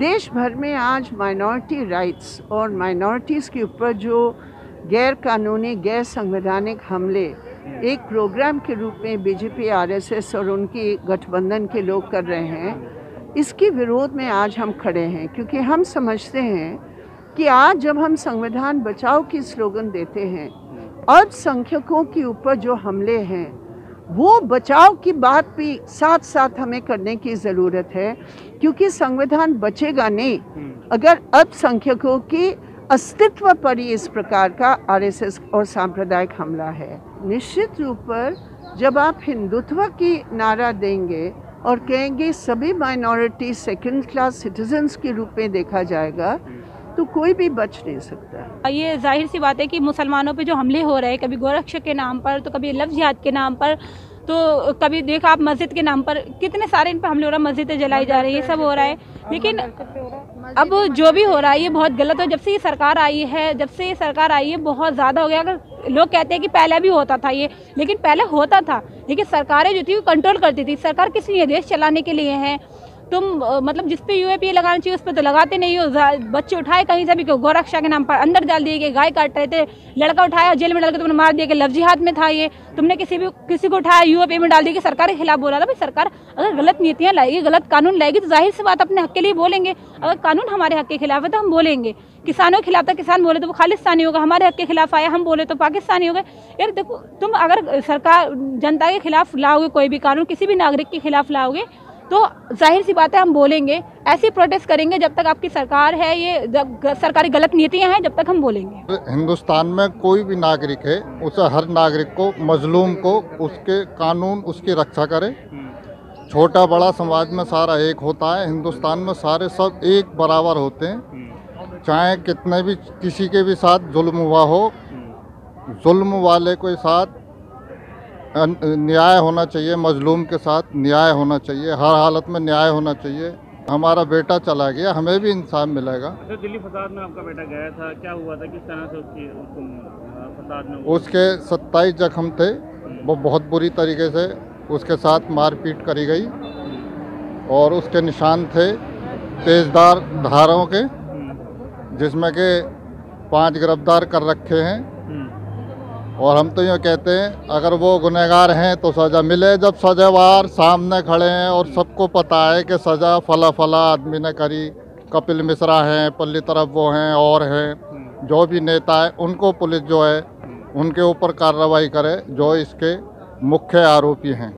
देश भर में आज माइनॉरिटी राइट्स और माइनॉरिटीज़ के ऊपर जो गैर कानूनी गैर संवैधानिक हमले एक प्रोग्राम के रूप में बीजेपी, आरएसएस और उनकी गठबंधन के लोग कर रहे हैं, इसके विरोध में आज हम खड़े हैं। क्योंकि हम समझते हैं कि आज जब हम संविधान बचाओ की स्लोगन देते हैं, अल्पसंख्यकों के ऊपर जो हमले हैं वो बचाव की बात भी साथ साथ हमें करने की ज़रूरत है। क्योंकि संविधान बचेगा नहीं अगर अल्पसंख्यकों की अस्तित्व पर ही इस प्रकार का आरएसएस और सांप्रदायिक हमला है। निश्चित रूप पर जब आप हिंदुत्व की नारा देंगे और कहेंगे सभी माइनॉरिटी सेकंड क्लास सिटीजन्स के रूप में देखा जाएगा तो कोई भी बच नहीं सकता। ये जाहिर सी बात है कि मुसलमानों पे जो हमले हो रहे हैं, कभी गोरक्षा के नाम पर, तो कभी लफ्ज़ जिहाद के नाम पर, तो कभी देखा आप मस्जिद के नाम पर, कितने सारे इन पर हमले हो रहा है, मस्जिदें जलाई जा रही है, ये सब हो रहा है। लेकिन अब जो भी हो रहा है ये बहुत गलत है। जब से ये सरकार आई है बहुत ज़्यादा हो गया। अगर लोग कहते हैं कि पहले भी होता था ये, लेकिन पहले होता था, लेकिन सरकारें जो थी वो कंट्रोल करती थी। सरकार किस लिए देश चलाने के लिए है। तुम मतलब जिस पे यूएपी लगाना चाहिए उस पर तो लगाते नहीं हो। बच्चे उठाए कहीं से भी, गोरक्षा के नाम पर अंदर डाल दिए गए, गाय काट रहे थे, लड़का उठाया जेल में डाल के तुमने मार दिया कि लफ्ज़ जिहाद में था ये। तुमने किसी को उठाया यूएपी में डाल दिया कि सरकार के खिलाफ बोला था। भाई सरकार अगर गलत नीतियाँ लाएगी, गलत कानून लाएगी तो जाहिर सी बात अपने हक के लिए बोलेंगे। अगर कानून हमारे हक के खिलाफ है तो हम बोलेंगे। किसानों के खिलाफ था, किसान बोले तो वो खालिस्तानी होगा। हमारे हक के खिलाफ आया, हम बोले तो पाकिस्तानी हो गए। यार देखो, तुम अगर सरकार जनता के खिलाफ लाओगे कोई भी कानून, किसी भी नागरिक के खिलाफ लाओगे तो जाहिर सी बात है हम बोलेंगे, ऐसे प्रोटेस्ट करेंगे जब तक आपकी सरकार है, ये सरकारी गलत नीतियां हैं, जब तक हम बोलेंगे। हिंदुस्तान में कोई भी नागरिक है, उसे हर नागरिक को, मजलूम को उसके कानून उसकी रक्षा करे। छोटा बड़ा समाज में सारा एक होता है। हिंदुस्तान में सारे सब एक बराबर होते हैं। चाहे कितने भी किसी के भी साथ जुल्म हुआ हो, जुल्म वाले के साथ न्याय होना चाहिए, मजलूम के साथ न्याय होना चाहिए, हर हालत में न्याय होना चाहिए। हमारा बेटा चला गया, हमें भी इंसाफ मिलेगा। तो दिल्ली फसाद में आपका बेटा गया था, क्या हुआ था, किस तरह से फसाद में उसके 27 जख्म थे, वो बहुत बुरी तरीके से उसके साथ मारपीट करी गई और उसके निशान थे तेजदार धारों के, जिसमें के 5 गिरफ्तार कर रखे हैं। और हम तो ये कहते हैं अगर वो गुनहगार हैं तो सज़ा मिले। जब सज़ावार सामने खड़े हैं और सबको पता है कि सज़ा फला आदमी ने करी, कपिल मिश्रा हैं, पल्ली तरफ वो हैं और हैं, जो भी नेता है उनको पुलिस जो है उनके ऊपर कार्रवाई करे जो इसके मुख्य आरोपी हैं।